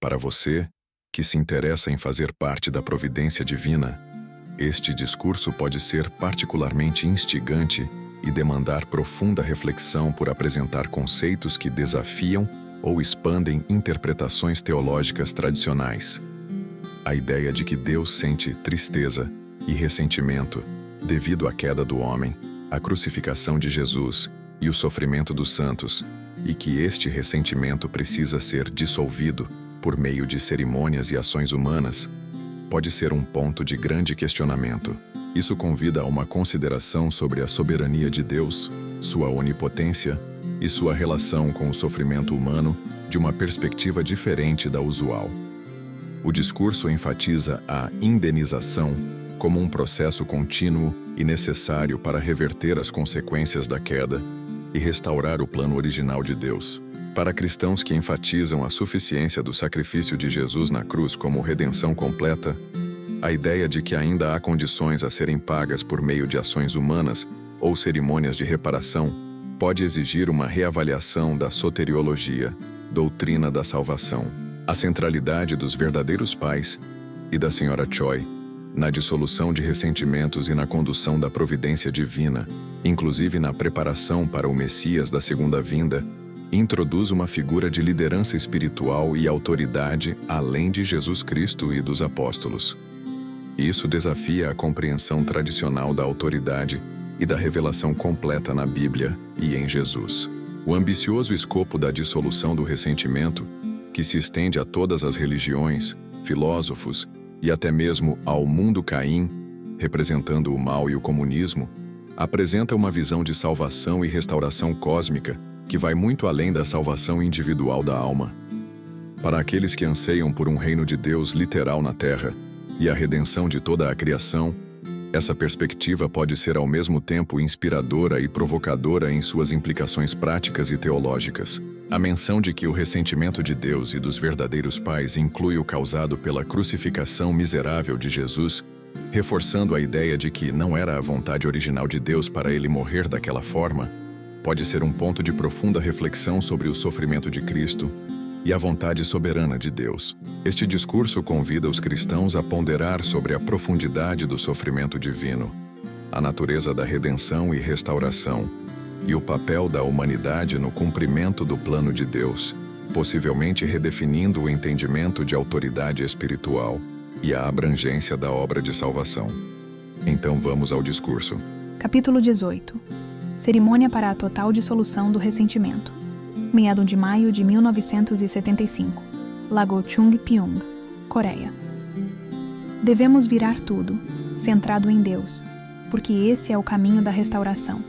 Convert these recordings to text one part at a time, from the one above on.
Para você, que se interessa em fazer parte da providência divina, este discurso pode ser particularmente instigante e demandar profunda reflexão por apresentar conceitos que desafiam ou expandem interpretações teológicas tradicionais. A ideia de que Deus sente tristeza e ressentimento devido à queda do homem, à crucificação de Jesus e o sofrimento dos santos, e que este ressentimento precisa ser dissolvido por meio de cerimônias e ações humanas, pode ser um ponto de grande questionamento. Isso convida a uma consideração sobre a soberania de Deus, sua onipotência e sua relação com o sofrimento humano de uma perspectiva diferente da usual. O discurso enfatiza a indenização como um processo contínuo e necessário para reverter as consequências da queda e restaurar o plano original de Deus. Para cristãos que enfatizam a suficiência do sacrifício de Jesus na cruz como redenção completa, a ideia de que ainda há condições a serem pagas por meio de ações humanas ou cerimônias de reparação pode exigir uma reavaliação da soteriologia, doutrina da salvação. A centralidade dos verdadeiros pais e da Sra. Choi na dissolução de ressentimentos e na condução da providência divina, inclusive na preparação para o Messias da segunda vinda, introduz uma figura de liderança espiritual e autoridade além de Jesus Cristo e dos apóstolos. Isso desafia a compreensão tradicional da autoridade e da revelação completa na Bíblia e em Jesus. O ambicioso escopo da dissolução do ressentimento, que se estende a todas as religiões, filósofos e até mesmo ao mundo Caim, representando o mal e o comunismo, apresenta uma visão de salvação e restauração cósmica que vai muito além da salvação individual da alma. Para aqueles que anseiam por um reino de Deus literal na Terra e a redenção de toda a criação, essa perspectiva pode ser ao mesmo tempo inspiradora e provocadora em suas implicações práticas e teológicas. A menção de que o ressentimento de Deus e dos verdadeiros pais inclui o causado pela crucificação miserável de Jesus, reforçando a ideia de que não era a vontade original de Deus para ele morrer daquela forma, pode ser um ponto de profunda reflexão sobre o sofrimento de Cristo e a vontade soberana de Deus. Este discurso convida os cristãos a ponderar sobre a profundidade do sofrimento divino, a natureza da redenção e restauração, e o papel da humanidade no cumprimento do plano de Deus, possivelmente redefinindo o entendimento de autoridade espiritual e a abrangência da obra de salvação. Então vamos ao discurso. Capítulo 18. Cerimônia para a total dissolução do ressentimento. Meado de maio de 1975. Lago Chung-Pyung, Coreia. Devemos virar tudo, centrado em Deus, porque esse é o caminho da restauração.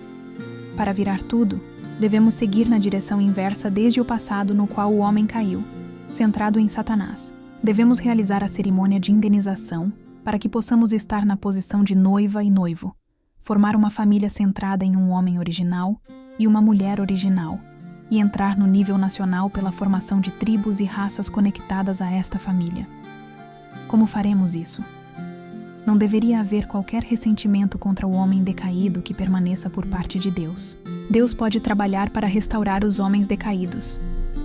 Para virar tudo, devemos seguir na direção inversa desde o passado no qual o homem caiu, centrado em Satanás. Devemos realizar a cerimônia de indenização para que possamos estar na posição de noiva e noivo, formar uma família centrada em um homem original e uma mulher original, e entrar no nível nacional pela formação de tribos e raças conectadas a esta família. Como faremos isso? Não deveria haver qualquer ressentimento contra o homem decaído que permaneça por parte de Deus. Deus pode trabalhar para restaurar os homens decaídos.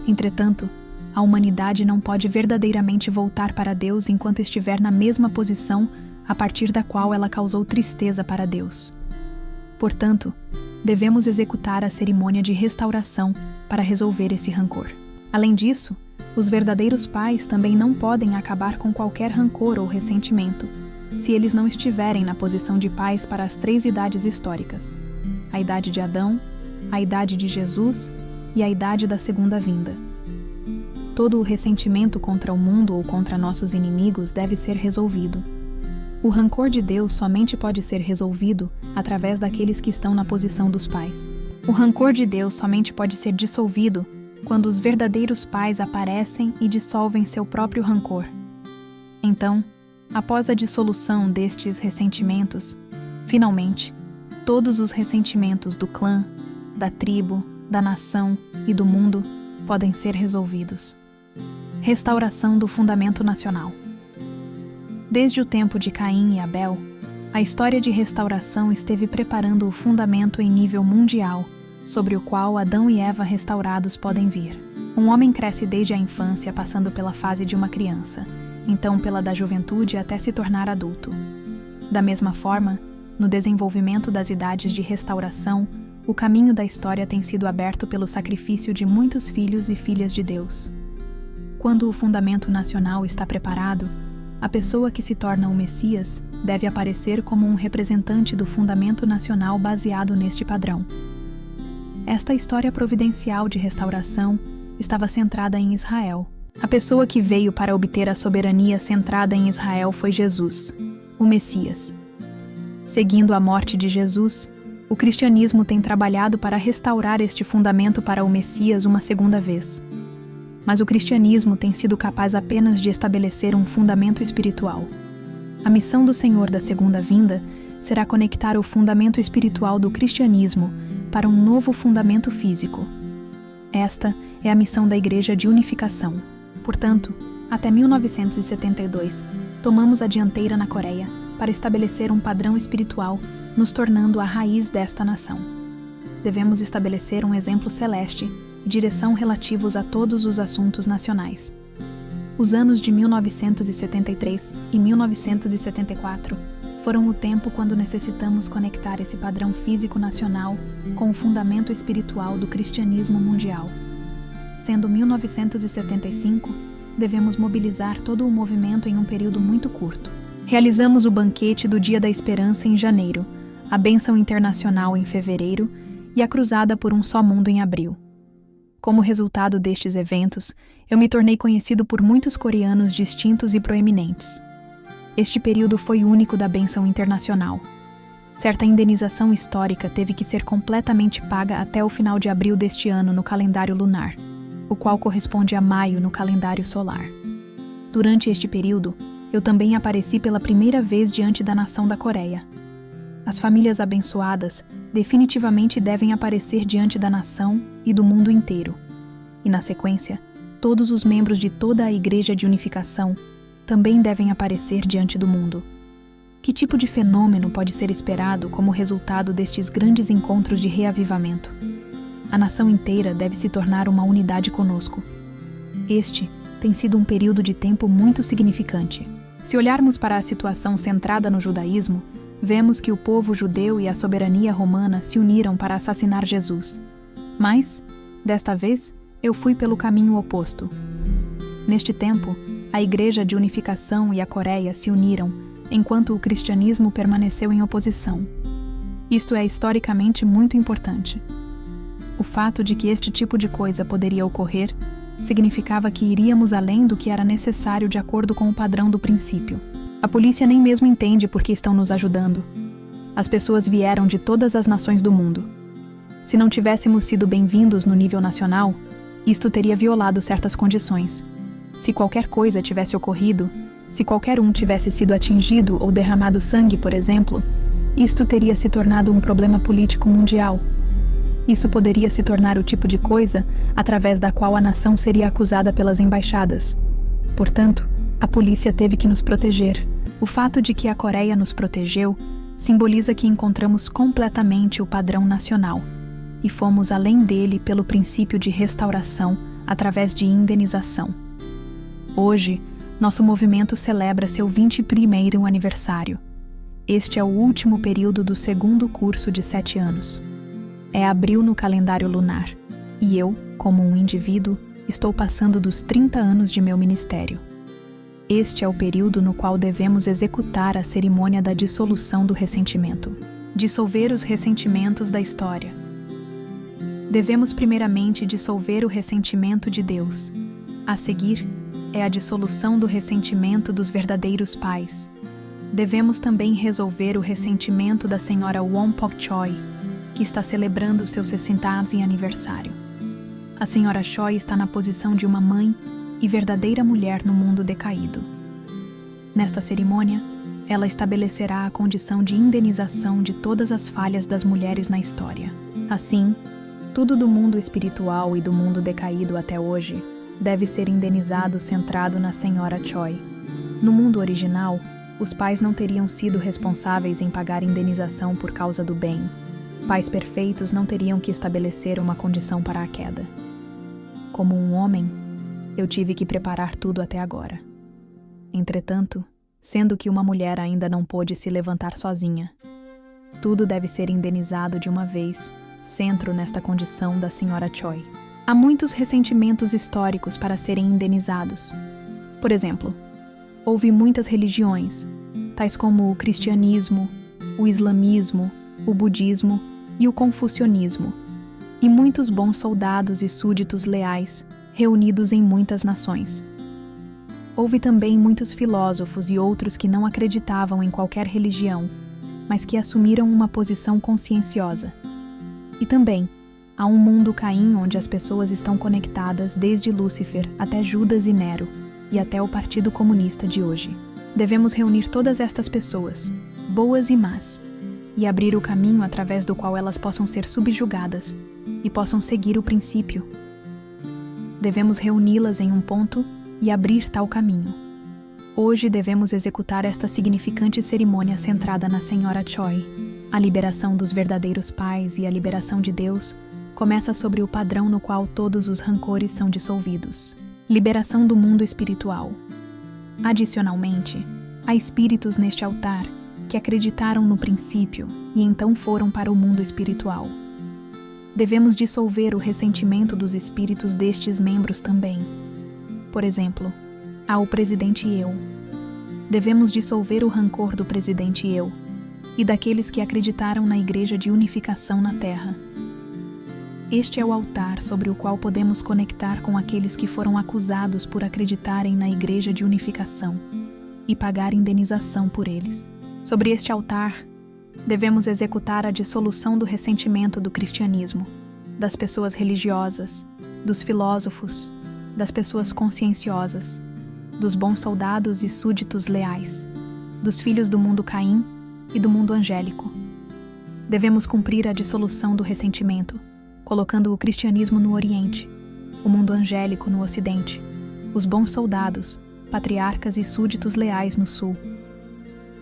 Entretanto, a humanidade não pode verdadeiramente voltar para Deus enquanto estiver na mesma posição a partir da qual ela causou tristeza para Deus. Portanto, devemos executar a cerimônia de restauração para resolver esse rancor. Além disso, os verdadeiros pais também não podem acabar com qualquer rancor ou ressentimento, se eles não estiverem na posição de pais para as 3 idades históricas: a idade de Adão, a idade de Jesus e a idade da segunda vinda. Todo o ressentimento contra o mundo ou contra nossos inimigos deve ser resolvido. O rancor de Deus somente pode ser resolvido através daqueles que estão na posição dos pais. O rancor de Deus somente pode ser dissolvido quando os verdadeiros pais aparecem e dissolvem seu próprio rancor. Então, após a dissolução destes ressentimentos, finalmente, todos os ressentimentos do clã, da tribo, da nação e do mundo podem ser resolvidos. Restauração do fundamento nacional. Desde o tempo de Caim e Abel, a história de restauração esteve preparando o fundamento em nível mundial, sobre o qual Adão e Eva restaurados podem vir. Um homem cresce desde a infância, passando pela fase de uma criança, então pela da juventude até se tornar adulto. Da mesma forma, no desenvolvimento das idades de restauração, o caminho da história tem sido aberto pelo sacrifício de muitos filhos e filhas de Deus. Quando o fundamento nacional está preparado, a pessoa que se torna o Messias deve aparecer como um representante do fundamento nacional baseado neste padrão. Esta história providencial de restauração estava centrada em Israel. A pessoa que veio para obter a soberania centrada em Israel foi Jesus, o Messias. Seguindo a morte de Jesus, o cristianismo tem trabalhado para restaurar este fundamento para o Messias uma segunda vez. Mas o cristianismo tem sido capaz apenas de estabelecer um fundamento espiritual. A missão do Senhor da segunda vinda será conectar o fundamento espiritual do cristianismo para um novo fundamento físico. Esta é a missão da Igreja de Unificação. Portanto, até 1972, tomamos a dianteira na Coreia para estabelecer um padrão espiritual, nos tornando a raiz desta nação. Devemos estabelecer um exemplo celeste e direção relativos a todos os assuntos nacionais. Os anos de 1973 e 1974 foram o tempo quando necessitamos conectar esse padrão físico nacional com o fundamento espiritual do cristianismo mundial. Sendo 1975, devemos mobilizar todo o movimento em um período muito curto. Realizamos o banquete do Dia da Esperança em janeiro, a Bênção Internacional em fevereiro e a Cruzada por um Só Mundo em abril. Como resultado destes eventos, eu me tornei conhecido por muitos coreanos distintos e proeminentes. Este período foi único da Bênção Internacional. Certa indenização histórica teve que ser completamente paga até o final de abril deste ano no calendário lunar, o qual corresponde a maio no calendário solar. Durante este período, eu também apareci pela primeira vez diante da nação da Coreia. As famílias abençoadas definitivamente devem aparecer diante da nação e do mundo inteiro. E na sequência, todos os membros de toda a Igreja de Unificação também devem aparecer diante do mundo. Que tipo de fenômeno pode ser esperado como resultado destes grandes encontros de reavivamento? A nação inteira deve se tornar uma unidade conosco. Este tem sido um período de tempo muito significante. Se olharmos para a situação centrada no judaísmo, vemos que o povo judeu e a soberania romana se uniram para assassinar Jesus. Mas, desta vez, eu fui pelo caminho oposto. Neste tempo, a Igreja de Unificação e a Coreia se uniram, enquanto o cristianismo permaneceu em oposição. Isto é historicamente muito importante. O fato de que este tipo de coisa poderia ocorrer significava que iríamos além do que era necessário de acordo com o padrão do princípio. A polícia nem mesmo entende por que estão nos ajudando. As pessoas vieram de todas as nações do mundo. Se não tivéssemos sido bem-vindos no nível nacional, isto teria violado certas condições. Se qualquer coisa tivesse ocorrido, se qualquer um tivesse sido atingido ou derramado sangue, por exemplo, isto teria se tornado um problema político mundial. Isso poderia se tornar o tipo de coisa através da qual a nação seria acusada pelas embaixadas. Portanto, a polícia teve que nos proteger. O fato de que a Coreia nos protegeu simboliza que encontramos completamente o padrão nacional e fomos além dele pelo princípio de restauração através de indenização. Hoje, nosso movimento celebra seu 21º aniversário. Este é o último período do segundo curso de 7 anos. É abril no calendário lunar, e eu, como um indivíduo, estou passando dos 30 anos de meu ministério. Este é o período no qual devemos executar a cerimônia da dissolução do ressentimento. Dissolver os ressentimentos da história. Devemos primeiramente dissolver o ressentimento de Deus. A seguir, é a dissolução do ressentimento dos verdadeiros pais. Devemos também resolver o ressentimento da senhora Won Pok Choi, que está celebrando seu 60º aniversário. A senhora Choi está na posição de uma mãe e verdadeira mulher no mundo decaído. Nesta cerimônia, ela estabelecerá a condição de indenização de todas as falhas das mulheres na história. Assim, tudo do mundo espiritual e do mundo decaído até hoje deve ser indenizado centrado na senhora Choi. No mundo original, os pais não teriam sido responsáveis em pagar indenização por causa do bem. Pais perfeitos não teriam que estabelecer uma condição para a queda. como um homem, eu tive que preparar tudo até agora. Entretanto, sendo que uma mulher ainda não pôde se levantar sozinha, tudo deve ser indenizado de uma vez, centro nesta condição da Sra. Choi. Há muitos ressentimentos históricos para serem indenizados. Por exemplo, houve muitas religiões, tais como o cristianismo, o islamismo, o budismo e o confucionismo, e muitos bons soldados e súditos leais, reunidos em muitas nações. Houve também muitos filósofos e outros que não acreditavam em qualquer religião, mas que assumiram uma posição conscienciosa. E também, há um mundo Caim onde as pessoas estão conectadas desde Lúcifer até Judas e Nero, e até o Partido Comunista de hoje. Devemos reunir todas estas pessoas, boas e más, e abrir o caminho através do qual elas possam ser subjugadas e possam seguir o princípio. Devemos reuni-las em um ponto e abrir tal caminho. Hoje devemos executar esta significante cerimônia centrada na Sra. Choi. A liberação dos verdadeiros pais e a liberação de Deus começa sobre o padrão no qual todos os rancores são dissolvidos. Liberação do mundo espiritual. Adicionalmente, há espíritos neste altar que acreditaram no princípio e então foram para o mundo espiritual. Devemos dissolver o ressentimento dos espíritos destes membros também. Por exemplo, há o presidente Eu. Devemos dissolver o rancor do presidente Eu e daqueles que acreditaram na Igreja de Unificação na Terra. Este é o altar sobre o qual podemos conectar com aqueles que foram acusados por acreditarem na Igreja de Unificação e pagar indenização por eles. Sobre este altar, devemos executar a dissolução do ressentimento do cristianismo, das pessoas religiosas, dos filósofos, das pessoas conscienciosas, dos bons soldados e súditos leais, dos filhos do mundo Caim e do mundo angélico. Devemos cumprir a dissolução do ressentimento, colocando o cristianismo no Oriente, o mundo angélico no Ocidente, os bons soldados, patriarcas e súditos leais no Sul,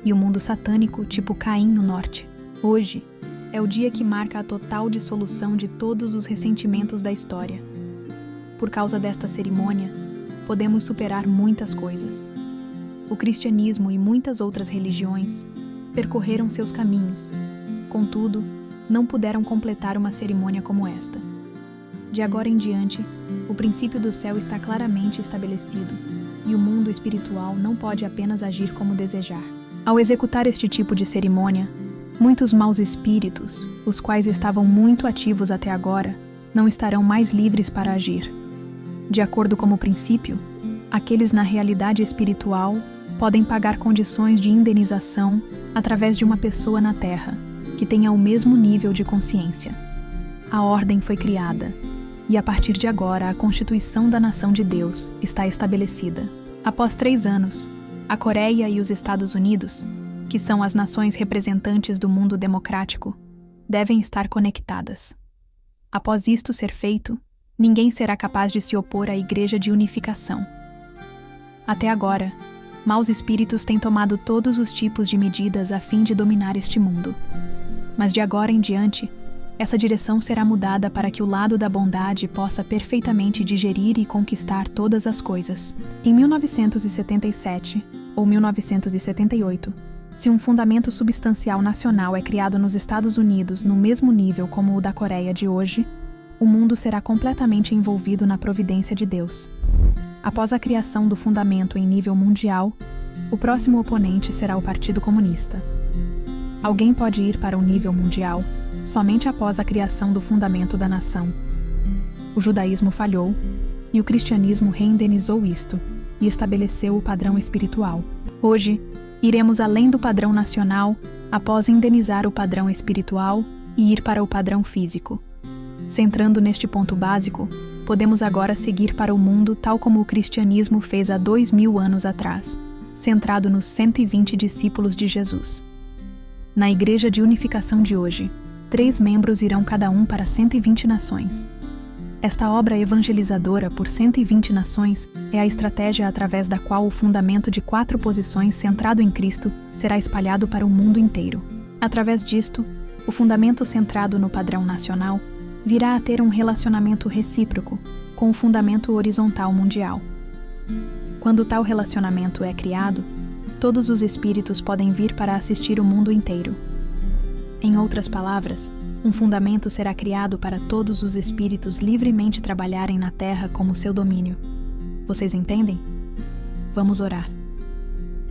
e o mundo satânico tipo Caim no Norte. Hoje é o dia que marca a total dissolução de todos os ressentimentos da história. Por causa desta cerimônia, podemos superar muitas coisas. O cristianismo e muitas outras religiões percorreram seus caminhos, contudo, não puderam completar uma cerimônia como esta. De agora em diante, o princípio do céu está claramente estabelecido, e o mundo espiritual não pode apenas agir como desejar. Ao executar este tipo de cerimônia, muitos maus espíritos, os quais estavam muito ativos até agora, não estarão mais livres para agir. De acordo com o princípio, aqueles na realidade espiritual podem pagar condições de indenização através de uma pessoa na Terra, que tenha o mesmo nível de consciência. A ordem foi criada, e a partir de agora a Constituição da Nação de Deus está estabelecida. Após 3 anos, a Coreia e os Estados Unidos, que são as nações representantes do mundo democrático, devem estar conectadas. Após isto ser feito, ninguém será capaz de se opor à Igreja de Unificação. Até agora, maus espíritos têm tomado todos os tipos de medidas a fim de dominar este mundo. Mas de agora em diante, essa direção será mudada para que o lado da bondade possa perfeitamente digerir e conquistar todas as coisas. Em 1977 ou 1978, se um fundamento substancial nacional é criado nos Estados Unidos no mesmo nível como o da Coreia de hoje, o mundo será completamente envolvido na providência de Deus. Após a criação do fundamento em nível mundial, o próximo oponente será o Partido Comunista. Alguém pode ir para o nível mundial somente após a criação do fundamento da nação. O judaísmo falhou e o cristianismo reindenizou isto e estabeleceu o padrão espiritual. Hoje, iremos além do padrão nacional após indenizar o padrão espiritual e ir para o padrão físico. Centrando neste ponto básico, podemos agora seguir para o mundo tal como o cristianismo fez há 2000 anos atrás, centrado nos 120 discípulos de Jesus. Na Igreja de Unificação de hoje, 3 membros irão cada um para 120 nações. Esta obra evangelizadora por 120 nações é a estratégia através da qual o fundamento de 4 posições centrado em Cristo será espalhado para o mundo inteiro. Através disto, o fundamento centrado no padrão nacional virá a ter um relacionamento recíproco, com o fundamento horizontal mundial. Quando tal relacionamento é criado, todos os espíritos podem vir para assistir o mundo inteiro. Em outras palavras, um fundamento será criado para todos os espíritos livremente trabalharem na Terra como seu domínio. Vocês entendem? Vamos orar.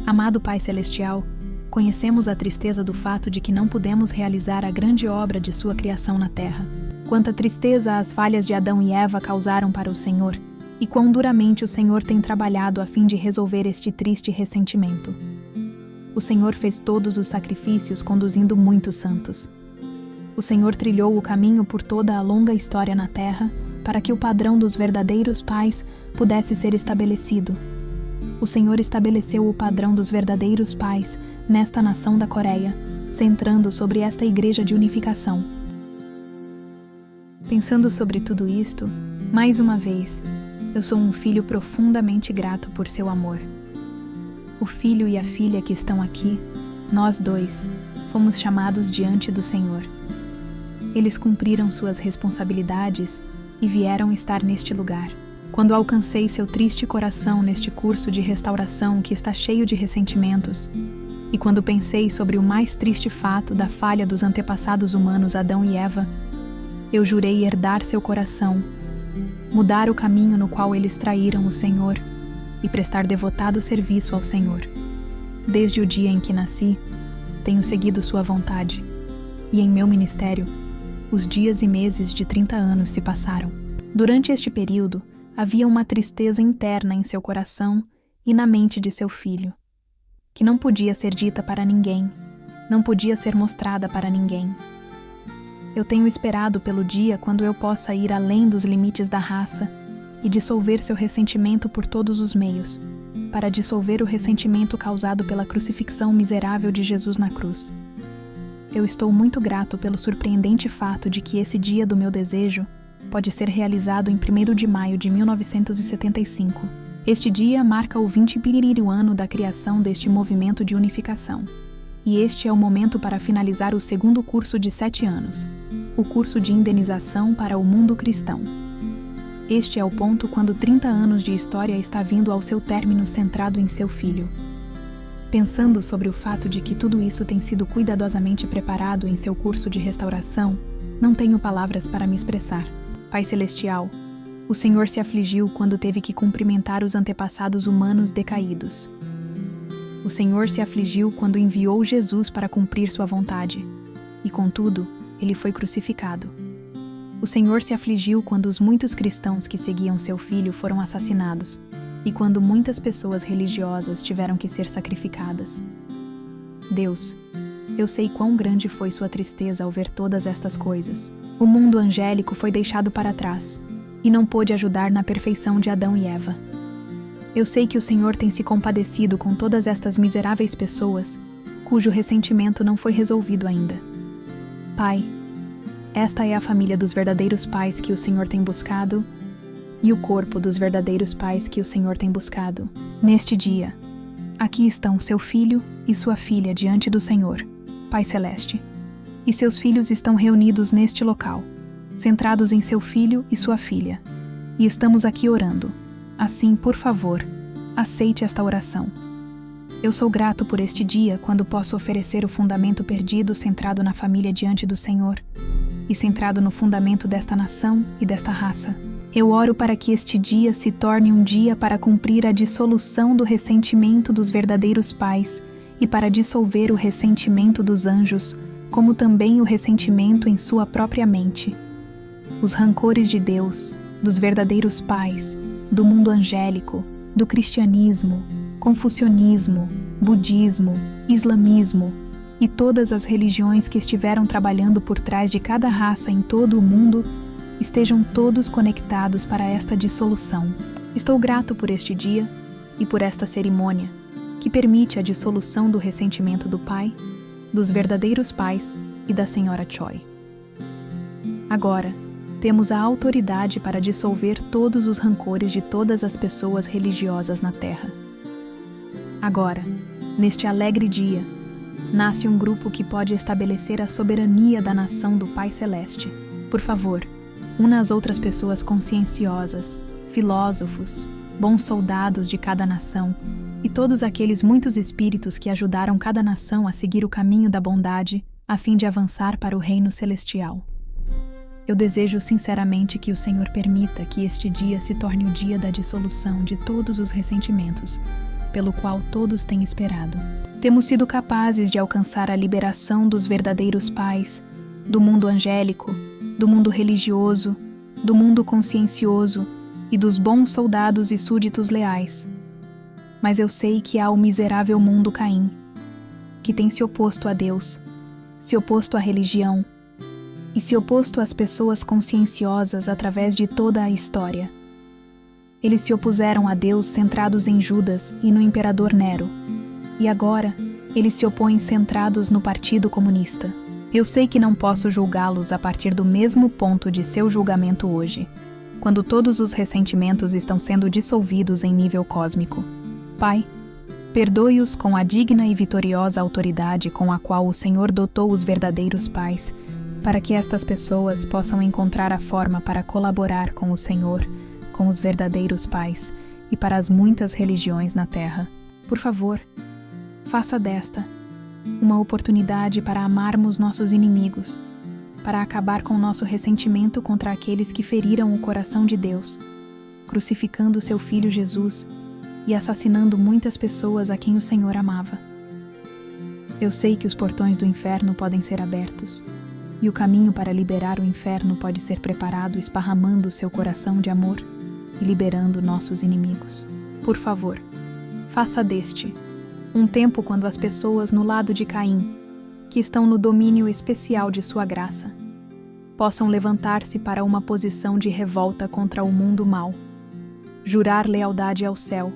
Amado Pai Celestial, conhecemos a tristeza do fato de que não pudemos realizar a grande obra de sua criação na Terra. Quanta tristeza as falhas de Adão e Eva causaram para o Senhor, e quão duramente o Senhor tem trabalhado a fim de resolver este triste ressentimento. O Senhor fez todos os sacrifícios conduzindo muitos santos. O Senhor trilhou o caminho por toda a longa história na Terra para que o padrão dos verdadeiros pais pudesse ser estabelecido. O Senhor estabeleceu o padrão dos verdadeiros pais nesta nação da Coreia, centrando sobre esta igreja de unificação. Pensando sobre tudo isto, mais uma vez, eu sou um filho profundamente grato por seu amor. O filho e a filha que estão aqui, nós dois, fomos chamados diante do Senhor. Eles cumpriram suas responsabilidades e vieram estar neste lugar. Quando alcancei seu triste coração neste curso de restauração que está cheio de ressentimentos, e quando pensei sobre o mais triste fato da falha dos antepassados humanos Adão e Eva, eu jurei herdar seu coração, mudar o caminho no qual eles traíram o Senhor e prestar devotado serviço ao Senhor. Desde o dia em que nasci, tenho seguido sua vontade, e em meu ministério, os dias e meses de 30 anos se passaram. Durante este período, havia uma tristeza interna em seu coração e na mente de seu filho, que não podia ser dita para ninguém, não podia ser mostrada para ninguém. Eu tenho esperado pelo dia quando eu possa ir além dos limites da raça e dissolver seu ressentimento por todos os meios, para dissolver o ressentimento causado pela crucifixão miserável de Jesus na cruz. Eu estou muito grato pelo surpreendente fato de que esse dia do meu desejo pode ser realizado em 1º de maio de 1975. Este dia marca o 21º ano da criação deste movimento de unificação. E este é o momento para finalizar o segundo curso de 7 anos, o curso de indenização para o mundo cristão. Este é o ponto quando 30 anos de história está vindo ao seu término centrado em seu filho. Pensando sobre o fato de que tudo isso tem sido cuidadosamente preparado em seu curso de restauração, não tenho palavras para me expressar. Pai Celestial, o Senhor se afligiu quando teve que cumprimentar os antepassados humanos decaídos. O Senhor se afligiu quando enviou Jesus para cumprir sua vontade, e contudo, ele foi crucificado. O Senhor se afligiu quando os muitos cristãos que seguiam seu filho foram assassinados, e quando muitas pessoas religiosas tiveram que ser sacrificadas. Deus, eu sei quão grande foi sua tristeza ao ver todas estas coisas. O mundo angélico foi deixado para trás, e não pôde ajudar na perfeição de Adão e Eva. Eu sei que o Senhor tem se compadecido com todas estas miseráveis pessoas, cujo ressentimento não foi resolvido ainda. Pai, esta é a família dos verdadeiros pais que o Senhor tem buscado e o corpo dos verdadeiros pais que o Senhor tem buscado. Neste dia, aqui estão seu filho e sua filha diante do Senhor, Pai Celeste, e seus filhos estão reunidos neste local, centrados em seu filho e sua filha, e estamos aqui orando. Assim, por favor, aceite esta oração. Eu sou grato por este dia quando posso oferecer o fundamento perdido centrado na família diante do Senhor e centrado no fundamento desta nação e desta raça. Eu oro para que este dia se torne um dia para cumprir a dissolução do ressentimento dos verdadeiros pais e para dissolver o ressentimento dos anjos, como também o ressentimento em sua própria mente. Os rancores de Deus, dos verdadeiros pais, do mundo angélico, do cristianismo, confucionismo, budismo, islamismo e todas as religiões que estiveram trabalhando por trás de cada raça em todo o mundo, estejam todos conectados para esta dissolução. Estou grato por este dia e por esta cerimônia, que permite a dissolução do ressentimento do pai, dos verdadeiros pais e da Senhora Choi. Agora, temos a autoridade para dissolver todos os rancores de todas as pessoas religiosas na Terra. Agora, neste alegre dia, nasce um grupo que pode estabelecer a soberania da nação do Pai Celeste. Por favor, una as outras pessoas conscienciosas, filósofos, bons soldados de cada nação e todos aqueles muitos espíritos que ajudaram cada nação a seguir o caminho da bondade a fim de avançar para o reino celestial. Eu desejo sinceramente que o Senhor permita que este dia se torne o dia da dissolução de todos os ressentimentos, pelo qual todos têm esperado. Temos sido capazes de alcançar a liberação dos verdadeiros pais, do mundo angélico, do mundo religioso, do mundo consciencioso e dos bons soldados e súditos leais. Mas eu sei que há o miserável mundo Caim, que tem se oposto a Deus, se oposto à religião e se oposto às pessoas conscienciosas através de toda a história. Eles se opuseram a Deus centrados em Judas e no imperador Nero, e agora eles se opõem centrados no Partido Comunista. Eu sei que não posso julgá-los a partir do mesmo ponto de seu julgamento hoje, quando todos os ressentimentos estão sendo dissolvidos em nível cósmico. Pai, perdoe-os com a digna e vitoriosa autoridade com a qual o Senhor dotou os verdadeiros pais, para que estas pessoas possam encontrar a forma para colaborar com o Senhor, com os verdadeiros pais e para as muitas religiões na Terra. Por favor, faça desta uma oportunidade para amarmos nossos inimigos, para acabar com nosso ressentimento contra aqueles que feriram o coração de Deus, crucificando seu Filho Jesus e assassinando muitas pessoas a quem o Senhor amava. Eu sei que os portões do inferno podem ser abertos, e o caminho para liberar o inferno pode ser preparado esparramando seu coração de amor e liberando nossos inimigos. Por favor, faça deste um tempo quando as pessoas no lado de Caim, que estão no domínio especial de sua graça, possam levantar-se para uma posição de revolta contra o mundo mau, jurar lealdade ao céu,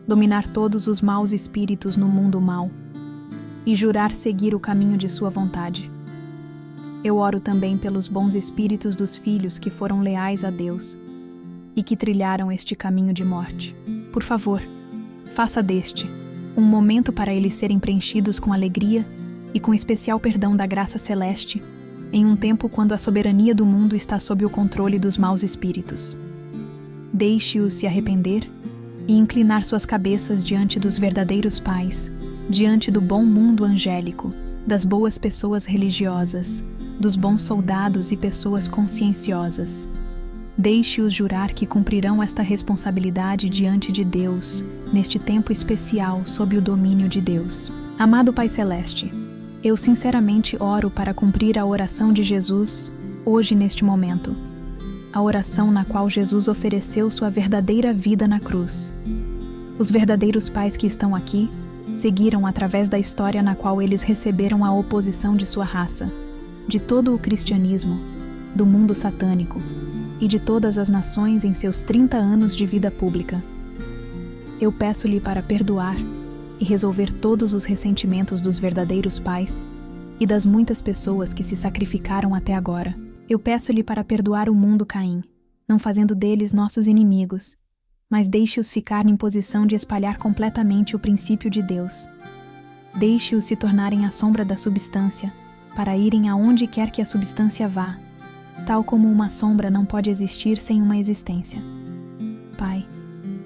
dominar todos os maus espíritos no mundo mau e jurar seguir o caminho de sua vontade. Eu oro também pelos bons espíritos dos filhos que foram leais a Deus e que trilharam este caminho de morte. Por favor, faça deste um momento para eles serem preenchidos com alegria e com especial perdão da graça celeste, em um tempo quando a soberania do mundo está sob o controle dos maus espíritos. Deixe-os se arrepender e inclinar suas cabeças diante dos verdadeiros pais, diante do bom mundo angélico, das boas pessoas religiosas, dos bons soldados e pessoas conscienciosas. Deixe-os jurar que cumprirão esta responsabilidade diante de Deus, neste tempo especial sob o domínio de Deus. Amado Pai Celeste, eu sinceramente oro para cumprir a oração de Jesus hoje neste momento, a oração na qual Jesus ofereceu sua verdadeira vida na cruz. Os verdadeiros pais que estão aqui seguiram através da história na qual eles receberam a oposição de sua raça, de todo o cristianismo, do mundo satânico e de todas as nações em seus 30 anos de vida pública. Eu peço-lhe para perdoar e resolver todos os ressentimentos dos verdadeiros pais e das muitas pessoas que se sacrificaram até agora. Eu peço-lhe para perdoar o mundo Caim, não fazendo deles nossos inimigos, mas deixe-os ficar em posição de espalhar completamente o princípio de Deus. Deixe-os se tornarem a sombra da substância, para irem aonde quer que a substância vá, tal como uma sombra não pode existir sem uma existência. Pai,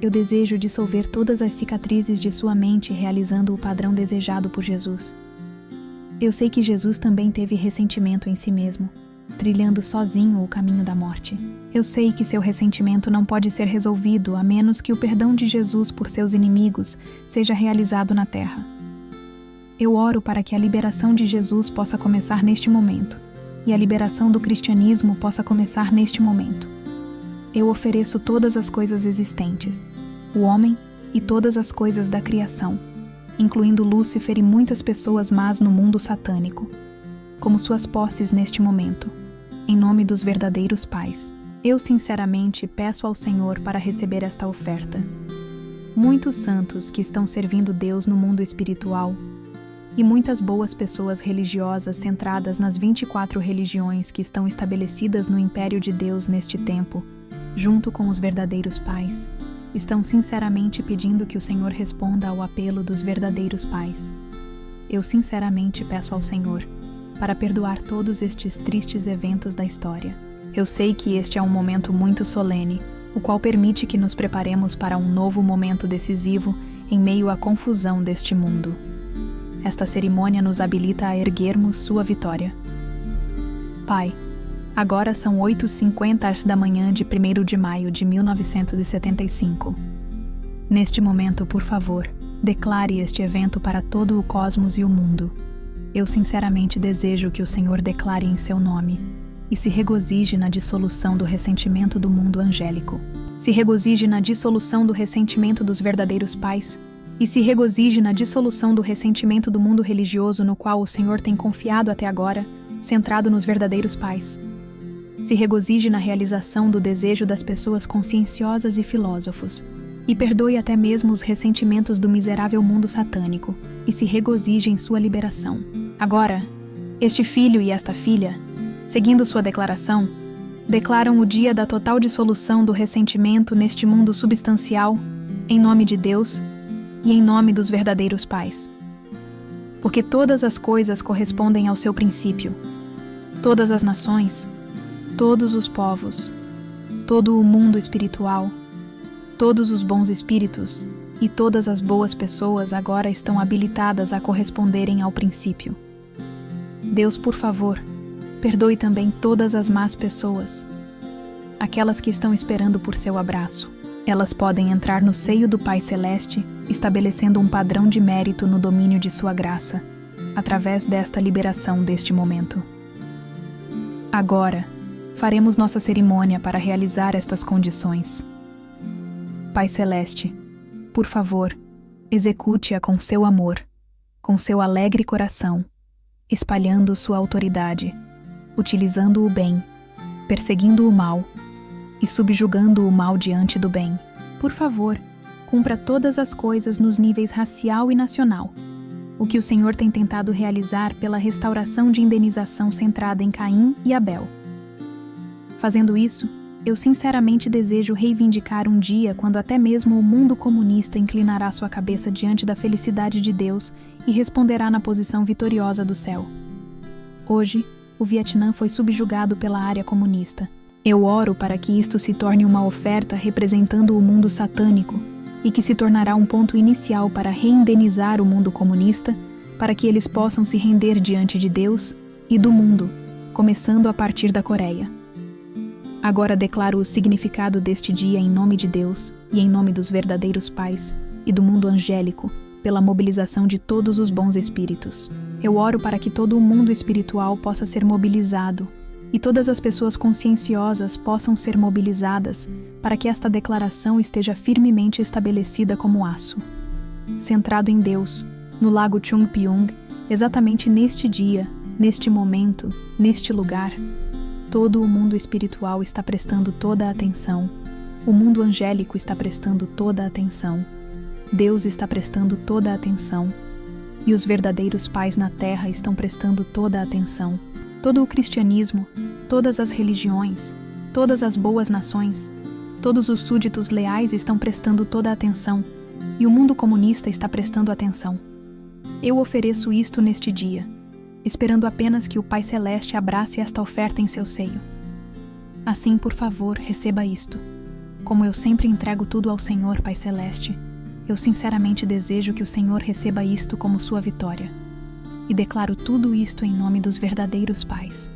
eu desejo dissolver todas as cicatrizes de sua mente realizando o padrão desejado por Jesus. Eu sei que Jesus também teve ressentimento em si mesmo, trilhando sozinho o caminho da morte. Eu sei que seu ressentimento não pode ser resolvido a menos que o perdão de Jesus por seus inimigos seja realizado na terra. Eu oro para que a liberação de Jesus possa começar neste momento, e a liberação do cristianismo possa começar neste momento. Eu ofereço todas as coisas existentes, o homem e todas as coisas da criação, incluindo Lúcifer e muitas pessoas más no mundo satânico, como suas posses neste momento, em nome dos verdadeiros pais. Eu sinceramente peço ao Senhor para receber esta oferta. Muitos santos que estão servindo Deus no mundo espiritual e muitas boas pessoas religiosas centradas nas 24 religiões que estão estabelecidas no império de Deus neste tempo, junto com os verdadeiros pais, estão sinceramente pedindo que o Senhor responda ao apelo dos verdadeiros pais. Eu sinceramente peço ao Senhor para perdoar todos estes tristes eventos da história. Eu sei que este é um momento muito solene, o qual permite que nos preparemos para um novo momento decisivo em meio à confusão deste mundo. Esta cerimônia nos habilita a erguermos sua vitória. Pai, agora são 8h50 da manhã de 1º de maio de 1975. Neste momento, por favor, declare este evento para todo o cosmos e o mundo. Eu sinceramente desejo que o Senhor declare em seu nome e se regozije na dissolução do ressentimento do mundo angélico. Se regozije na dissolução do ressentimento dos verdadeiros pais e se regozije na dissolução do ressentimento do mundo religioso no qual o Senhor tem confiado até agora, centrado nos verdadeiros pais. Se regozije na realização do desejo das pessoas conscienciosas e filósofos, e perdoe até mesmo os ressentimentos do miserável mundo satânico, e se regozije em sua liberação. Agora, este filho e esta filha, seguindo sua declaração, declaram o dia da total dissolução do ressentimento neste mundo substancial, em nome de Deus e em nome dos verdadeiros pais. Porque todas as coisas correspondem ao seu princípio. Todas as nações, todos os povos, todo o mundo espiritual, todos os bons espíritos e todas as boas pessoas agora estão habilitadas a corresponderem ao princípio. Deus, por favor, perdoe também todas as más pessoas, aquelas que estão esperando por seu abraço. Elas podem entrar no seio do Pai Celeste, estabelecendo um padrão de mérito no domínio de sua graça, através desta liberação deste momento. Agora, faremos nossa cerimônia para realizar estas condições. Pai Celeste, por favor, execute-a com seu amor, com seu alegre coração, espalhando sua autoridade, utilizando o bem, perseguindo o mal e subjugando o mal diante do bem. Por favor, cumpra todas as coisas nos níveis racial e nacional, o que o Senhor tem tentado realizar pela restauração de indenização centrada em Caim e Abel. Fazendo isso, eu sinceramente desejo reivindicar um dia quando até mesmo o mundo comunista inclinará sua cabeça diante da felicidade de Deus e responderá na posição vitoriosa do céu. Hoje, o Vietnã foi subjugado pela área comunista. Eu oro para que isto se torne uma oferta representando o mundo satânico e que se tornará um ponto inicial para reindenizar o mundo comunista, para que eles possam se render diante de Deus e do mundo, começando a partir da Coreia. Agora declaro o significado deste dia em nome de Deus e em nome dos verdadeiros pais e do mundo angélico, pela mobilização de todos os bons espíritos. Eu oro para que todo o mundo espiritual possa ser mobilizado e todas as pessoas conscienciosas possam ser mobilizadas para que esta declaração esteja firmemente estabelecida como aço. Centrado em Deus, no lago Chungpyung, exatamente neste dia, neste momento, neste lugar, todo o mundo espiritual está prestando toda a atenção, o mundo angélico está prestando toda a atenção, Deus está prestando toda a atenção, e os verdadeiros pais na terra estão prestando toda a atenção. Todo o cristianismo, todas as religiões, todas as boas nações, todos os súditos leais estão prestando toda a atenção, e o mundo comunista está prestando atenção. Eu ofereço isto neste dia, esperando apenas que o Pai Celeste abrace esta oferta em seu seio. Assim, por favor, receba isto. Como eu sempre entrego tudo ao Senhor, Pai Celeste, eu sinceramente desejo que o Senhor receba isto como sua vitória. E declaro tudo isto em nome dos verdadeiros pais.